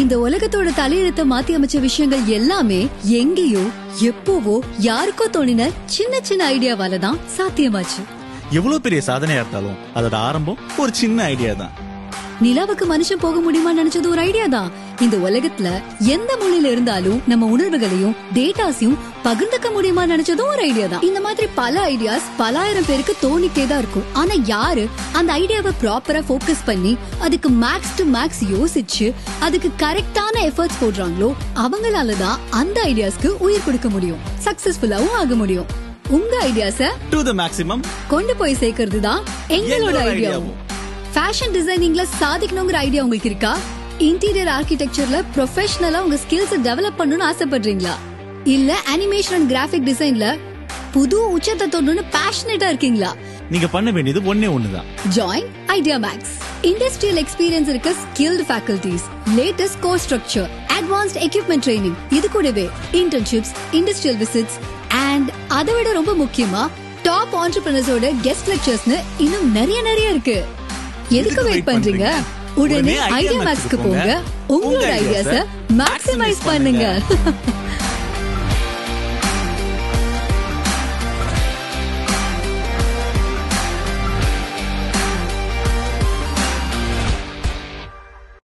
இந்த உலகத்தோட தலையெழுத்த மாத்தி அமைச்ச விஷயங்கள் எல்லாமே எங்கேயோ எப்போவோ யாருக்கோ தோணின சின்ன சின்ன ஐடியாவால தான் சாத்தியமாச்சு. எவ்வளவு பெரிய சாதனையா இருந்தாலும் அதோட ஆரம்பம் ஒரு சின்ன ஐடியா தான். நிலாவுக்கு மனுஷன் போக முடியுமா நினைச்சது ஒரு ஐடியா தான். இந்த உலகத்துல எந்த மூலையில இருந்தாலும் நம்ம உணர்வுகளையும் டேட்டாஸையும் பகிர்ந்துக்க முடியுமா நினைச்சதும் ஒரு ஐடியா தான். இந்த மாதிரி பல ஐடியாஸ் பலாயிரம் பேருக்கு தோணிட்டே தான் இருக்கும். ஆனா யாரு அந்த ஐடியாவை ப்ராப்பரா போக்கஸ் பண்ணி அதுக்கு மேக்ஸ் டு மேக்ஸ் யோசிச்சு அதுக்கு கரெக்டான எஃபர்ட்ஸ் போடுறாங்களோ அவங்களாலதான் அந்த ஐடியாஸ்க்கு உயிர் கொடுக்க முடியும், சக்சஸ்ஃபுல்லாவும் ஆக முடியும். உங்க ஐடியாஸ டு தி மேக்ஸிமம் கொண்டு போய் சேர்க்கிறது தான் எங்களோட ஐடியாவும். ஃபேஷன் டிசைனிங்ல சாதிக்கணுங்கிற ஐடியா உங்களுக்கு இருக்கா? இன்டீரியர் ஆர்கிடெக்சர்ல ப்ரொஃபஷனலா உங்க ஸ்கில்ஸ் டெவலப் பண்ணணும்னு ஆசைப்படுறீங்களா? இல்ல அனிமேஷன் அண்ட் கிராஃபிக் டிசைன்ல புது உச்சத்தை தொடணும்னு பேஷனேட்டா இருக்கீங்களா? நீங்க பண்ண வேண்டியது ஒண்ணே ஒண்ணுதான். Join Idea Max. Industrial experience இருக்க skilled faculties, latest course structure, advanced equipment training, இது கூடவே இன்டர்ன்ஷிப்ஸ், இண்டஸ்ட்ரியல் விசிட்ஸ் அண்ட் அதை விட ரொம்ப முக்கியமா டாப் ஆண்டர்பிரினர்ஸோட கெஸ்ட் லெக்சர்ஸ்னு இன்னும் நிறைய இருக்கு. எதுக்கு வெயிட் பண்றீங்க? உடனே ஐடியா மேக்ஸ்க்கு போங்க. உங்களோட ஐடியாஸ மேக்ஸிமைஸ் பண்ணுங்க.